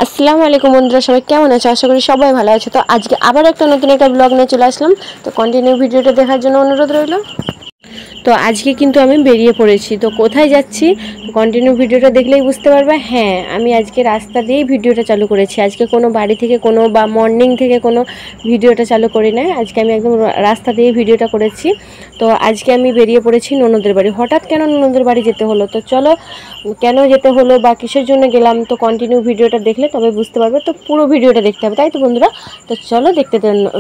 আসসালামু আলাইকুম বন্ধুরা, সবাই কেমন আছো? আশা করি সবাই ভালো আছে। তো আজকে আবার একটা নতুন একটা ব্লগ নিয়ে চলে আসলাম। তো কন্টিনিউ ভিডিওটা দেখার জন্য অনুরোধ রইল। তো আজকে কিন্তু আমি বেরিয়ে পড়েছি। তো কোথায় যাচ্ছি কন্টিনিউ ভিডিওটা দেখলেই বুঝতে পারবে। হ্যাঁ, আমি আজকে রাস্তা দিয়েই ভিডিওটা চালু করেছি। আজকে কোনো বাড়ি থেকে কোনো বা মর্নিং থেকে কোনো ভিডিওটা চালু করি না। আজকে আমি একদম রাস্তা দিয়েই ভিডিওটা করেছি। তো আজকে আমি বেরিয়ে পড়েছি ননদের বাড়ি। হঠাৎ কেন ননদের বাড়ি যেতে হলো, তো চলো কেন যেতে হলো বা কিসের জন্য গেলাম, তো কন্টিনিউ ভিডিওটা দেখলে তবে বুঝতে পারবে। তো পুরো ভিডিওটা দেখতে হবে, তাই তো বন্ধুরা? তো চলো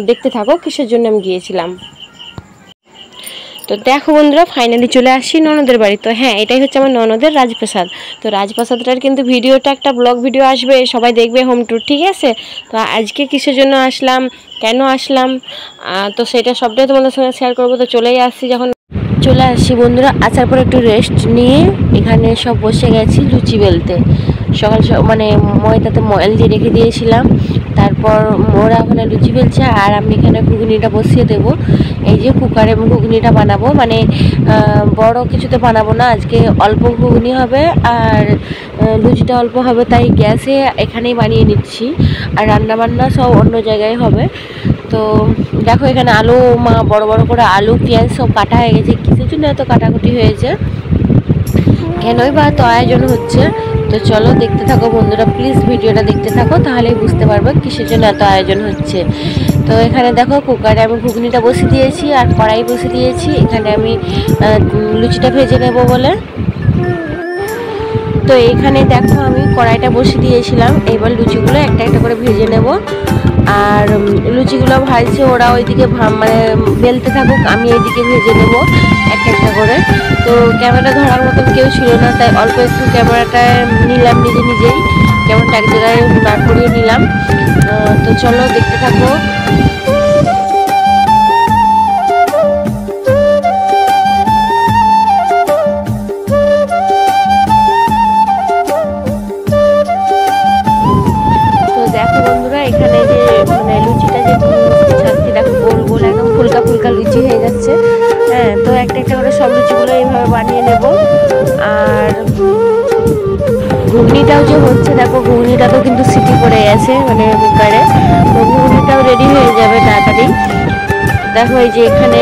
দেখতে থাকো কিসের জন্য আমি গিয়েছিলাম। তো দেখো বন্ধুরা, ফাইনালি চলে আসছি ননদের বাড়ি। তো হ্যাঁ, এটাই হচ্ছে আমার ননদের রাজপ্রাসাদ। তো রাজপ্রাসাদটার কিন্তু ভিডিওটা একটা ব্লগ ভিডিও আসবে, সবাই দেখবে, হোম ট্যুর, ঠিক আছে? তো আজকে কিসের জন্য আসলাম, কেন আসলাম, তো সেটা সবটাই তোমাদের সঙ্গে শেয়ার করবো। তো চলেই আসছি, যখন চলে আসছি বন্ধুরা, আসার পর একটু রেস্ট নিয়ে এখানে সব বসে গেছি লুচি বেলতে। সকাল মানে ময়দাতে ময়ল দিয়ে রেখে দিয়েছিলাম, তারপর ওরা ওখানে লুচি বেলছে আর আমি এখানে ঘুগনিটা বসিয়ে দেবো। এই যে কুকারে আমি ঘুগনিটা বানাবো, মানে বড় কিছুতে বানাবো না, আজকে অল্প ঘুগনি হবে আর লুচিটা অল্প হবে, তাই গ্যাসে এখানেই বানিয়ে নিচ্ছি। আর রান্নাবান্না সব অন্য জায়গায় হবে। তো দেখো এখানে আলু বড় বড় করে আলু পেঁয়াজ সব কাটা হয়ে গেছে। কিসের জন্য এত কাটাকুটি হয়েছে, কেনই বা এত আয়োজন হচ্ছে, তো চলো দেখতে থাকো বন্ধুরা, প্লিজ ভিডিওটা দেখতে থাকো, তাহলেই বুঝতে পারবে কিসের জন্য এত আয়োজন হচ্ছে। তো এখানে দেখো কুকারে আমি ঘুগনিটা বসিয়ে দিয়েছি আর কড়াই বসিয়ে দিয়েছি। এখানে আমি লুচিটা ভেজে নেব বলে। তো এখানে দেখো আমি কড়াইটা বসিয়ে দিয়েছিলাম, এবার লুচিগুলো একটা একটা করে ভেজে নেব। আর লুচিগুলো ভাজছে ওরা ওইদিকে, মানে বেলতে থাকুক, আমি এইদিকে ভেজে নেব একটা একটা করে। তো ক্যামেরা ধরার মতন কেউ ছিল না, তাই অল্প একটু ক্যামেরাটা নিলাম নিজেই, ক্যামেরাটা এক জায়গায় দাঁড় করিয়ে নিলাম। তো চলো দেখতে থাকো। দেখো বন্ধুরা, এখানে যে মানে লুচিটা যে ছাড়ছি, দেখো গোল গোল একদম ফুলকা ফুলকা লুচি হয়ে যাচ্ছে। হ্যাঁ, তো একটা একটা করে সব লুচিগুলো এইভাবে বানিয়ে নেব। আর ঘুগনিটাও যে হচ্ছে, দেখো ঘুগনিটা তো কিন্তু সিটি পড়ে গেছে মানে কুকারে, তো ঘুগনিটাও রেডি হয়ে যাবে তাড়াতাড়ি। দেখো এই যে এখানে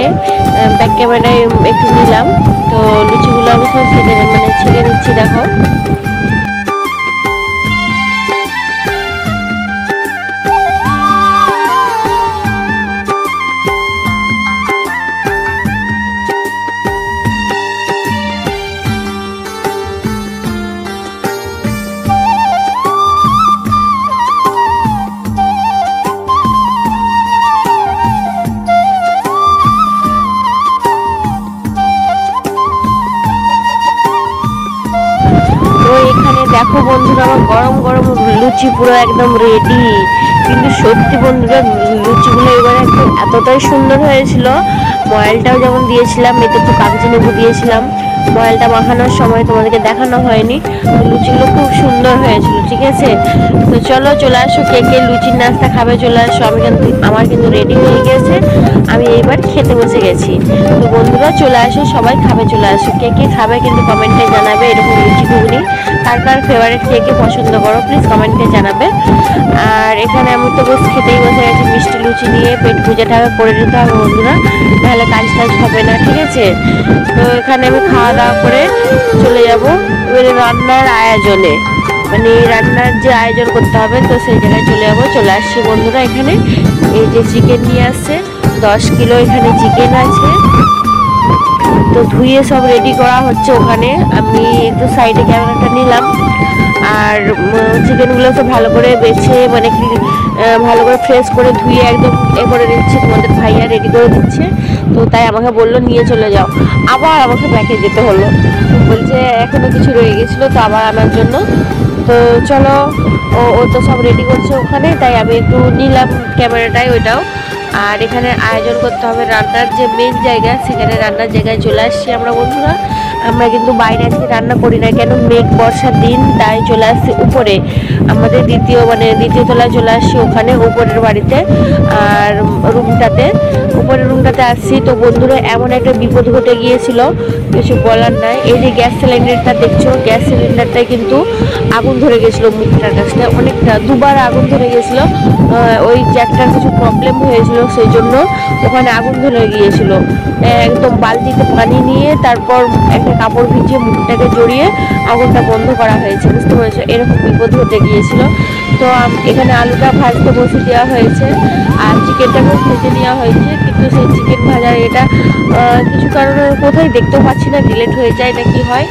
ব্যাক ক্যামেরায় একটু নিলাম, তো লুচিগুলো আমি সব ছেড়ে নিচ্ছি। দেখো দেখো বন্ধুরা, আমার গরম গরম লুচি পুরো একদম রেডি। কিন্তু সত্যি বন্ধুরা, লুচিগুলো এবারে একদম এতটাই সুন্দর হয়েছিল। ময়ালটাও যেমন দিয়েছিলাম, এতে একটু কাগজি লেবু দিয়েছিলাম। ময়ালটা মাখানোর সময় তোমাদেরকে দেখানো হয়নি, লুচিগুলো খুব সুন্দর হয়েছিল, ঠিক আছে? তো চলো চলে আসো, কে কে লুচির নাস্তা খাবে চলে আসো। আমার কিন্তু রেডি হয়ে গেছে, আমি এইবার খেতে বসে গেছি। তো বন্ধুরা চলে আসো, সবাই খাবে চলে আসো। কে কে খাবে কিন্তু কমেন্টে জানাবে, এরকম লুচি ঘুগনি কার কার ফেভারিট, কে কে পছন্দ করো প্লিজ কমেন্টে জানাবে। আর এখানে আমি তো খেতেই বসে গেছি, মিষ্টি লুচি নিয়ে পেট পূজাটা করে নিতে হবে বন্ধুরা, তাহলে কাজ টাজ হবে না, ঠিক আছে? তো এখানে আমি খাওয়া দাওয়া করে চলে যাবো এবারে রান্নার আয়োজনে, মানে রান্নার যে আয়োজন করতে হবে, তো সেই জায়গায় চলে আসছি বন্ধুরা। এখানে এই যে চিকেন নিয়ে আসছে 10 কিলো, এখানে চিকেন আছে। তো ধুয়ে সব রেডি করা হচ্ছে ওখানে, আমি একটু সাইডে ক্যামেরাটা নিলাম। আর চিকেনগুলো তো ভালো করে বেছে, মানে ভালো করে ফ্রেশ করে ধুয়ে একদম করে দিচ্ছে, তোমাদের ভাইয়া রেডি করে দিচ্ছে। তো তাই আমাকে বললো নিয়ে চলে যাও, আবার আমাকে ব্যাকে যেতে হলো, বলছে এখনো কিছু রয়ে গেছিলো তো আবার আনার জন্য। তো চলো, ও তো সব রেডি করছে ওখানে, তাই আমি একটু নিলাম ক্যামেরাটাই ওইটাও। আর এখানে আয়োজন করতে হবে রান্নার যে মেন জায়গা, সেখানে রান্নার জায়গায় চলে আসছি আমরা বন্ধুরা। আমরা কিন্তু বাইরে আজকে রান্না করি না, কেন মেঘ বর্ষার দিন, তাই চলে আসছি উপরে আমাদের দ্বিতীয় তলায় চলে আসছি, ওখানে উপরের বাড়িতে আর রুমটাতে, উপরের রুমটাতে আসছি। তো বন্ধুরা এমন একটা বিপদ ঘটে গিয়েছিল, কিছু বলার নাই। এই যে গ্যাস সিলিন্ডারটা দেখছো, গ্যাস সিলিন্ডারটায় কিন্তু আগুন ধরে গেছিলো, মুখটার কাছটা অনেকটা, দুবার আগুন ধরে গেছিলো। ওই জ্যাকটার কিছু প্রবলেম হয়েছিল, সেই জন্য ওখানে আগুন ধরে গিয়েছিল। একদম বালতিতে পানি নিয়ে তারপর একটা কাপড় ভিজিয়ে মুখটাকে জড়িয়ে আগুনটা বন্ধ করা হয়েছে, বুঝতে পেরেছো? এরকম বিপদ ঘটে গিয়েছিল। তো এখানে আলুটা ভাজতে বসে দেওয়া হয়েছে আর চিকেনটাকেও ভেজে নেওয়া হয়েছে, কিন্তু সেই চিকেন ভাজার এটা কিছু কারণে কোথায় দেখতেও পাচ্ছি না, ডিলেট হয়ে যায় না কি হয়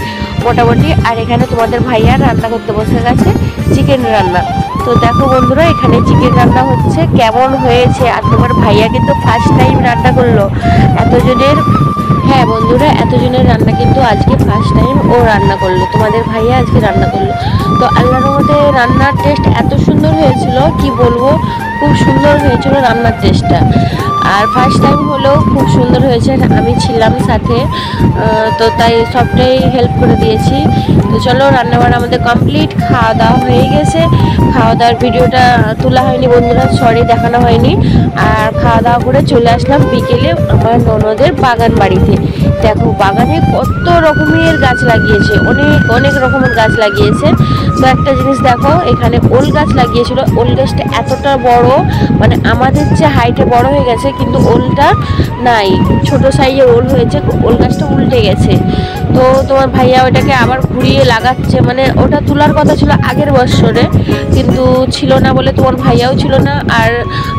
মোটামুটি। আর এখানে তোমাদের ভাইয়া রান্না করতে বসে গেছে চিকেন রান্না। তো দেখো বন্ধুরা, এখানে চিকেন রান্না হচ্ছে, কেমন হয়েছে। আর তোমার ভাইয়া কিন্তু ফার্স্ট টাইম রান্না করলো এতজনের, হ্যাঁ বন্ধুরা, এতজনের রান্না কিন্তু আজকে ফার্স্ট টাইম ও রান্না করলো, তোমাদের ভাইয়া আজকে রান্না করলো। তো আল্লাহর মধ্যে রান্নার টেস্ট এত সুন্দর হয়েছিল, কি বলবো, খুব সুন্দর হয়েছিল রান্নার টেস্টটা। আর ফার্স্ট টাইম হলেও খুব সুন্দর হয়েছে, আমি ছিলাম সাথে, তো তাই সবটাই হেল্প করে দিয়েছি। তো চলো, রান্নাবান্না আমাদের কমপ্লিট, খাওয়া দাওয়া হয়ে গেছে। খাওয়া দাওয়ার ভিডিওটা তোলা হয়নি বন্ধুরা, সরি, দেখানো হয়নি। আর খাওয়া দাওয়া করে চলে আসলাম বিকেলে আমার ননদের বাগান বাড়িতে। দেখো বাগানে কত রকমের গাছ লাগিয়েছে, অনেক অনেক রকমের গাছ লাগিয়েছে। তো একটা জিনিস দেখো, এখানে ওল গাছ লাগিয়েছিল, ওল গাছটা এতটা বড়, মানে আমাদের যে হাইটে বড় হয়ে গেছে, কিন্তু ওলটা নাই, ছোট সাইজের ওল হয়েছে, ওল গাছটা উল্টে গেছে। তো তোমার ভাইয়া ওটাকে আবার ঘুরিয়ে লাগাচ্ছে, মানে ওটা তোলার কথা ছিল আগের বছরে, কিন্তু ছিল না বলে, তোমার ভাইয়াও ছিল না আর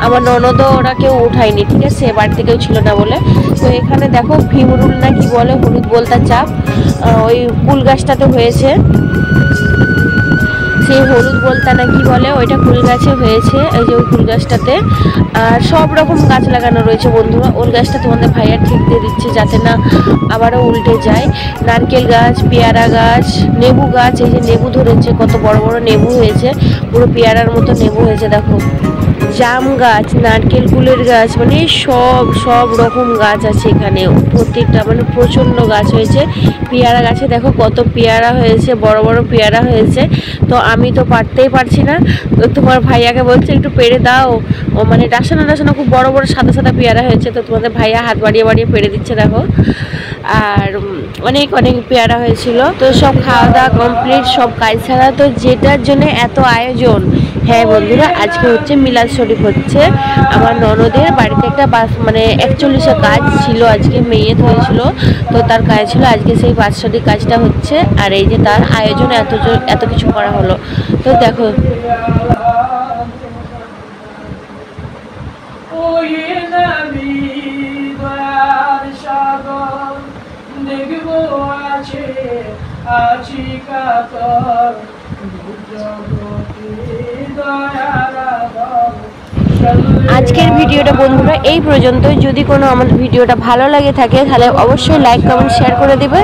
আমার ননদও, ওরা কেউ উঠায়নি, ঠিক আছে, বাড়িতে কেউ ছিল না বলে। তো এখানে দেখো ভিমরুল না কি বলে, হলুদ বলতা চাপ, ওই কুল গাছটাতে হয়েছে, সেই হলুদ বলতা না কি বলে, ওইটা কুল গাছে হয়েছে, এই যে ওই কুল গাছটাতে। আর সব রকম গাছ লাগানো রয়েছে বন্ধুরা। ওল গাছটা তোমাদের ভাইয়া ঠিক দিয়ে দিচ্ছে যাতে না আবারও উল্টে যায়। নারকেল গাছ, পেয়ারা গাছ, লেবু গাছ, এই যে লেবু ধরেছে, কত বড় বড় লেবু হয়েছে, পুরো পেয়ারার মতো লেবু হয়েছে দেখো। জাম গাছ, নারকেল কুলের গাছ, মানে সব রকম গাছ আছে এখানে, প্রত্যেকটা মানে প্রচণ্ড গাছ হয়েছে। পেয়ারা গাছে দেখো কত পেয়ারা হয়েছে, বড় বড় পেয়ারা হয়েছে। তো আমি তো পারতেই পারছি না, তো তোমার ভাইয়াকে বলছে একটু পেড়ে দাও, ও মানে ডাসানো ডাসানো খুব বড় বড় সাদা সাদা পেয়ারা হয়েছে। তো তোমাদের ভাইয়া হাত বাড়িয়ে বাড়িয়ে পেড়ে দিচ্ছে দেখো। আর অনেক অনেক পেয়ারা হয়েছিল। তো সব খাওয়া দাওয়া কমপ্লিট, সব কাজ ছাড়া, তো যেটার জন্য এত আয়োজন, হ্যাঁ বন্ধুরা, আজকে হচ্ছে মিলাদ শরীফ হচ্ছে আমার ননদের বাড়িতে, একটা মানে 41 কাজ ছিল, আজকে মেয়েত হয়েছিল, তো তার কাজ ছিল আজকে, সেই বাৎসরিক কাজটা হচ্ছে। আর এই যে তার আয়োজন, এত কিছু করা হলো। তো দেখো আজকের ভিডিওটা বন্ধুরা এই পর্যন্তই। যদি কোনো আমাদের ভিডিওটা ভালো লাগে থাকে, তাহলে অবশ্যই লাইক কমেন্ট শেয়ার করে দিবে।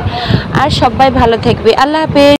আর সবাই ভালো থাকবে, আল্লাহ হাফেজ।